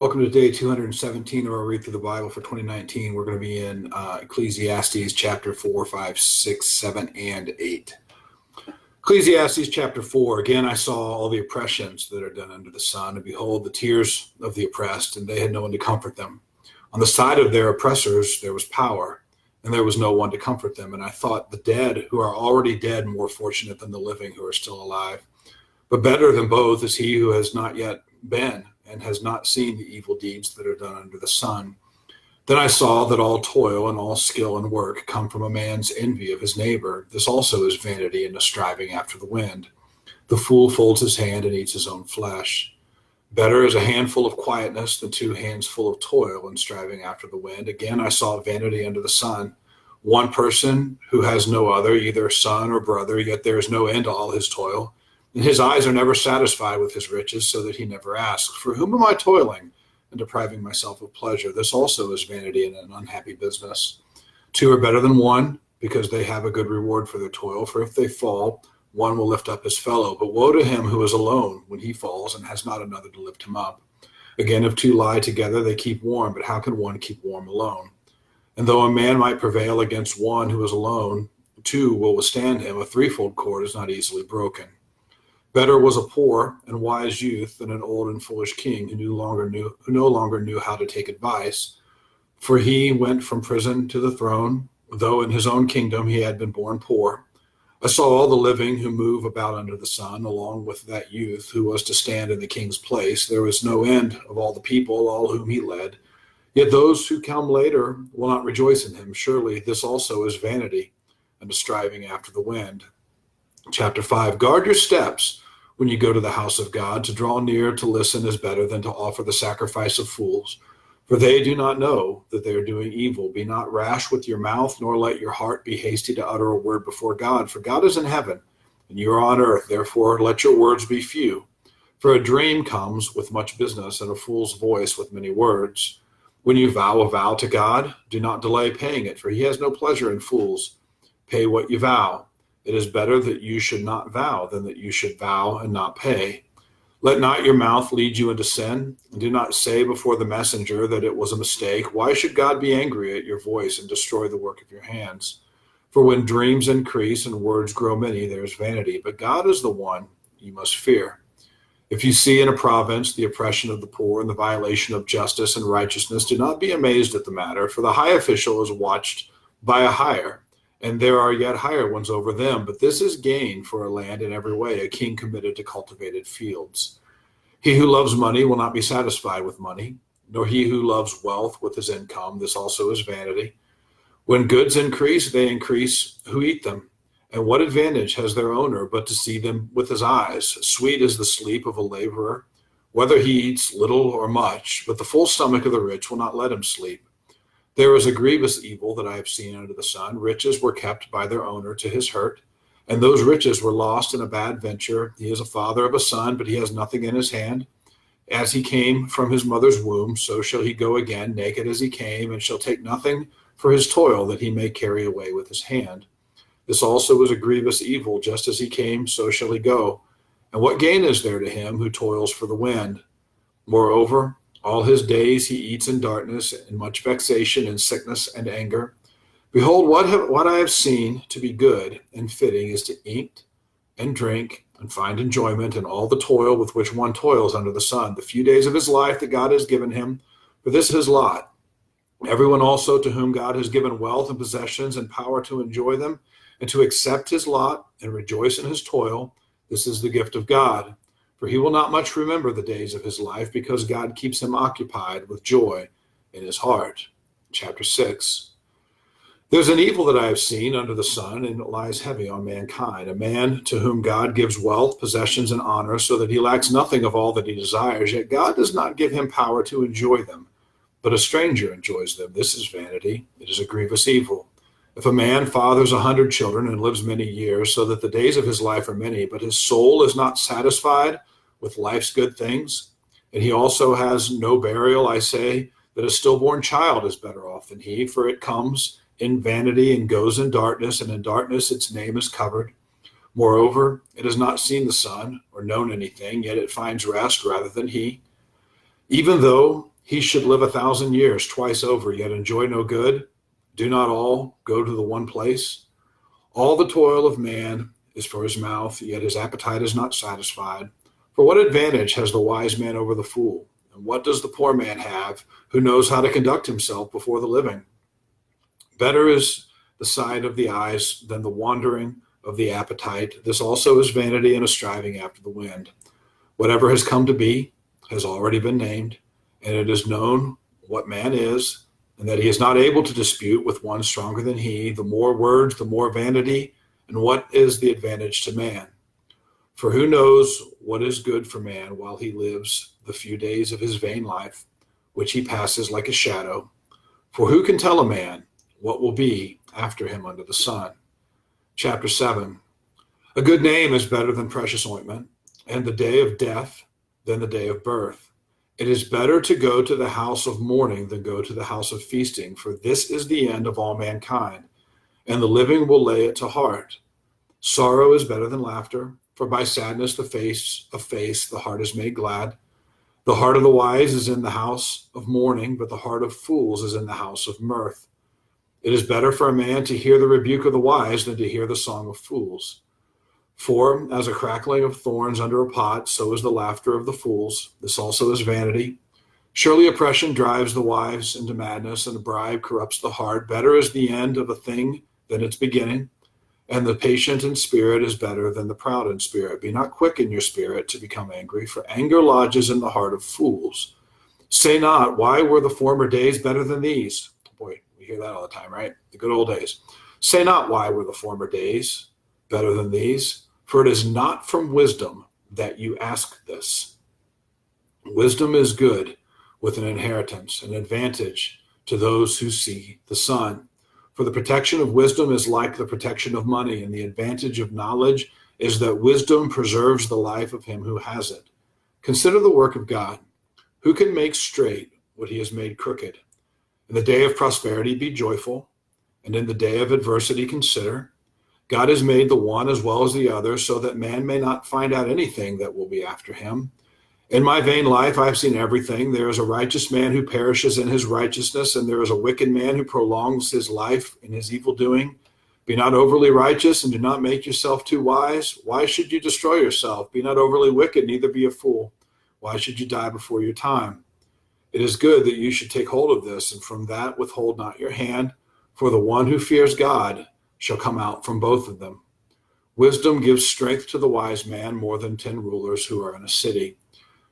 Welcome to day 217 of our Read Through the Bible for 2019. We're going to be in Ecclesiastes chapter 4, 5, 6, 7, and 8. Ecclesiastes chapter 4, again, I saw all the oppressions that are done under the sun, and behold, the tears of the oppressed, and they had no one to comfort them. On the side of their oppressors there was power, and there was no one to comfort them. And I thought, the dead who are already dead more fortunate than the living who are still alive. But better than both is he who has not yet been and has not seen the evil deeds that are done under the sun. Then I saw that all toil and all skill and work come from a man's envy of his neighbor. This also is vanity and a striving after the wind. The fool folds his hand and eats his own flesh. Better is a handful of quietness than 2 hands full of toil and striving after the wind. Again I saw vanity under the sun. One person who has no other, either son or brother, yet there is no end to all his toil. And his eyes are never satisfied with his riches, so that he never asks, for whom am I toiling and depriving myself of pleasure? This also is vanity and an unhappy business. 2 are better than 1, because they have a good reward for their toil. For if they fall, one will lift up his fellow. But woe to him who is alone when he falls and has not another to lift him up. Again, if 2 lie together, they keep warm, but how can one keep warm alone? And though a man might prevail against one who is alone, 2 will withstand him. A threefold cord is not easily broken. Better was a poor and wise youth than an old and foolish king who no longer knew how to take advice. For he went from prison to the throne, though in his own kingdom he had been born poor. I saw all the living who move about under the sun, along with that youth who was to stand in the king's place. There was no end of all the people, all whom he led. Yet those who come later will not rejoice in him. Surely this also is vanity and a striving after the wind. Chapter 5, guard your steps when you go to the house of God. To draw near to listen is better than to offer the sacrifice of fools, for they do not know that they are doing evil. Be not rash with your mouth, nor let your heart be hasty to utter a word before God. For God is in heaven, and you are on earth. Therefore let your words be few. For a dream comes with much business, and a fool's voice with many words. When you vow a vow to God, do not delay paying it, for he has no pleasure in fools. Pay what you vow. It is better that you should not vow than that you should vow and not pay. Let not your mouth lead you into sin, and do not say before the messenger that it was a mistake. Why should God be angry at your voice and destroy the work of your hands? For when dreams increase and words grow many, there is vanity, but God is the one you must fear. If you see in a province the oppression of the poor and the violation of justice and righteousness, do not be amazed at the matter, for the high official is watched by a higher, and there are yet higher ones over them. But this is gain for a land in every way, a king committed to cultivated fields. He who loves money will not be satisfied with money, nor he who loves wealth with his income. This also is vanity. When goods increase, they increase who eat them. And what advantage has their owner but to see them with his eyes? Sweet is the sleep of a laborer, whether he eats little or much, but the full stomach of the rich will not let him sleep. There is a grievous evil that I have seen under the sun. Riches were kept by their owner to his hurt, and those riches were lost in a bad venture. He is a father of a son, but he has nothing in his hand. As he came from his mother's womb, so shall he go again, naked as he came, and shall take nothing for his toil that he may carry away with his hand. This also is a grievous evil. Just as he came, so shall he go. And what gain is there to him who toils for the wind? Moreover, all his days he eats in darkness, in much vexation, in sickness and anger. Behold, what I have seen to be good and fitting is to eat and drink and find enjoyment in all the toil with which one toils under the sun, the few days of his life that God has given him, for this is his lot. Everyone also to whom God has given wealth and possessions and power to enjoy them and to accept his lot and rejoice in his toil, this is the gift of God. For he will not much remember the days of his life, because God keeps him occupied with joy in his heart. Chapter 6. There's an evil that I have seen under the sun, and it lies heavy on mankind. A man to whom God gives wealth, possessions, and honor, so that he lacks nothing of all that he desires, yet God does not give him power to enjoy them, but a stranger enjoys them. This is vanity. It is a grievous evil. If a man fathers 100 children and lives many years, so that the days of his life are many, but his soul is not satisfied with life's good things, and he also has no burial, I say that a stillborn child is better off than he, for it comes in vanity and goes in darkness, and in darkness its name is covered. Moreover, it has not seen the sun or known anything, yet it finds rest rather than he. Even though he should live 1,000 years twice over, yet enjoy no good? Do not all go to the one place? All the toil of man is for his mouth, yet his appetite is not satisfied. For what advantage has the wise man over the fool? And what does the poor man have who knows how to conduct himself before the living? Better is the sight of the eyes than the wandering of the appetite. This also is vanity and a striving after the wind. Whatever has come to be has already been named, and it is known what man is, and that he is not able to dispute with one stronger than he. The more words, the more vanity, and what is the advantage to man? For who knows what is good for man while he lives the few days of his vain life, which he passes like a shadow? For who can tell a man what will be after him under the sun? Chapter 7. A good name is better than precious ointment, and the day of death than the day of birth. It is better to go to the house of mourning than go to the house of feasting, for this is the end of all mankind, and the living will lay it to heart. Sorrow is better than laughter, for by sadness the heart is made glad. The heart of the wise is in the house of mourning, but the heart of fools is in the house of mirth. It is better for a man to hear the rebuke of the wise than to hear the song of fools. For as a crackling of thorns under a pot, so is the laughter of the fools. This also is vanity. Surely oppression drives the wise into madness, and a bribe corrupts the heart. Better is the end of a thing than its beginning, and the patient in spirit is better than the proud in spirit. Be not quick in your spirit to become angry, for anger lodges in the heart of fools. Say not, why were the former days better than these? Boy, we hear that all the time, right? The good old days. Say not, why were the former days better than these? For it is not from wisdom that you ask this. Wisdom is good with an inheritance, an advantage to those who see the sun. For the protection of wisdom is like the protection of money, and the advantage of knowledge is that wisdom preserves the life of him who has it. Consider the work of God. Who can make straight what he has made crooked? In the day of prosperity be joyful, and in the day of adversity consider. God has made the one as well as the other, so that man may not find out anything that will be after him. In my vain life I have seen everything. There is a righteous man who perishes in his righteousness, and there is a wicked man who prolongs his life in his evil doing. Be not overly righteous, and do not make yourself too wise. Why should you destroy yourself? Be not overly wicked, neither be a fool. Why should you die before your time? It is good that you should take hold of this, and from that withhold not your hand, for the one who fears God shall come out from both of them. Wisdom gives strength to the wise man more than 10 rulers who are in a city.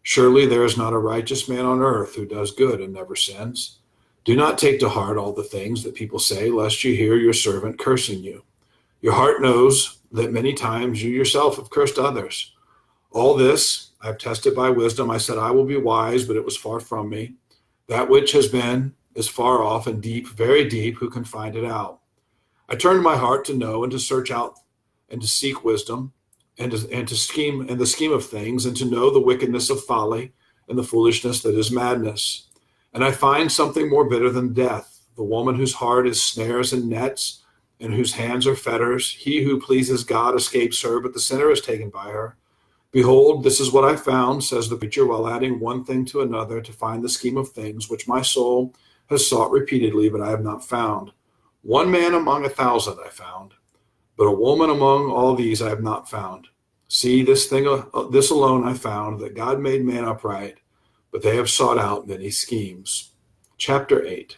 Surely there is not a righteous man on earth who does good and never sins. Do not take to heart all the things that people say, lest you hear your servant cursing you. Your heart knows that many times you yourself have cursed others. All this I have tested by wisdom. I said, I will be wise, but it was far from me. That which has been is far off and deep, very deep. Who can find it out? I turned my heart to know and to search out and to seek wisdom and to scheme in the scheme of things, and to know the wickedness of folly and the foolishness that is madness. And I find something more bitter than death, the woman whose heart is snares and nets, and whose hands are fetters. He who pleases God escapes her, but the sinner is taken by her. Behold, this is what I found, says the preacher, while adding one thing to another, to find the scheme of things which my soul has sought repeatedly, but I have not found. One man among 1,000 I found, but a woman among all these I have not found. See, this alone I found, that God made man upright, but they have sought out many schemes. Chapter 8.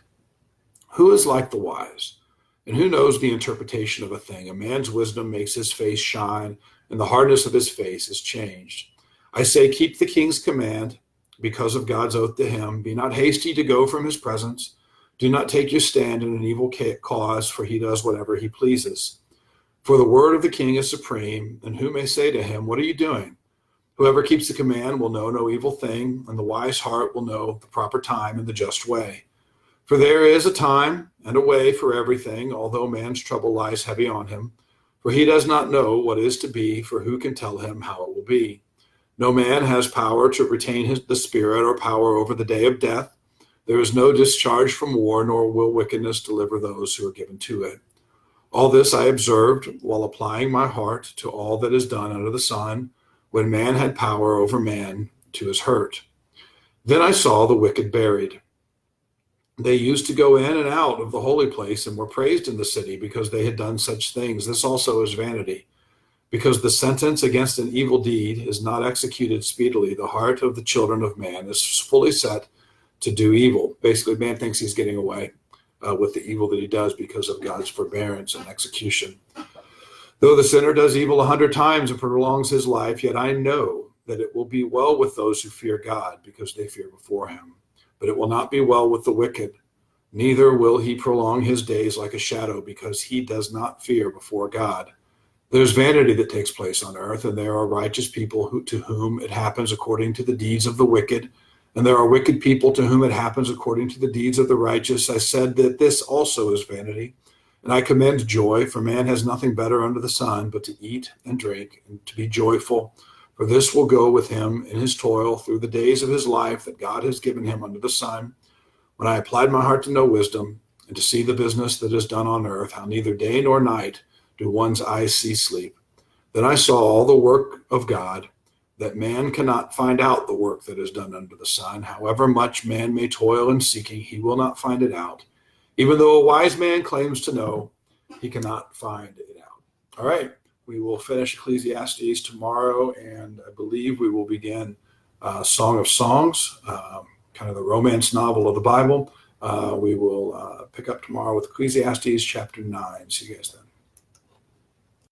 Who is like the wise? And who knows the interpretation of a thing? A man's wisdom makes his face shine, and the hardness of his face is changed. I say, keep the king's command, because of God's oath to him. Be not hasty to go from his presence. Do not take your stand in an evil cause, for he does whatever he pleases. For the word of the king is supreme, and who may say to him, what are you doing? Whoever keeps the command will know no evil thing, and the wise heart will know the proper time and the just way. For there is a time and a way for everything, although man's trouble lies heavy on him. For he does not know what is to be, for who can tell him how it will be? No man has power to retain the spirit, or power over the day of death. There is no discharge from war, nor will wickedness deliver those who are given to it. All this I observed while applying my heart to all that is done under the sun, when man had power over man to his hurt. Then I saw the wicked buried. They used to go in and out of the holy place and were praised in the city because they had done such things. This also is vanity. Because the sentence against an evil deed is not executed speedily, the heart of the children of man is fully set to do evil. Basically, man thinks he's getting away with the evil that he does because of God's forbearance and execution. Though the sinner does evil 100 times and prolongs his life, yet I know that it will be well with those who fear God, because they fear before him. But it will not be well with the wicked, neither will he prolong his days like a shadow, because he does not fear before God. There's vanity that takes place on earth, and there are righteous people to whom it happens according to the deeds of the wicked, and there are wicked people to whom it happens according to the deeds of the righteous. I said that this also is vanity, and I commend joy, for man has nothing better under the sun but to eat and drink and to be joyful, for this will go with him in his toil through the days of his life that God has given him under the sun. When I applied my heart to know wisdom and to see the business that is done on earth, how neither day nor night do one's eyes see sleep. Then I saw all the work of God, that man cannot find out the work that is done under the sun. However much man may toil in seeking, he will not find it out. Even though a wise man claims to know, he cannot find it out. All right, we will finish Ecclesiastes tomorrow, and I believe we will begin Song of Songs, kind of the romance novel of the Bible. We will pick up tomorrow with Ecclesiastes chapter 9. See you guys then.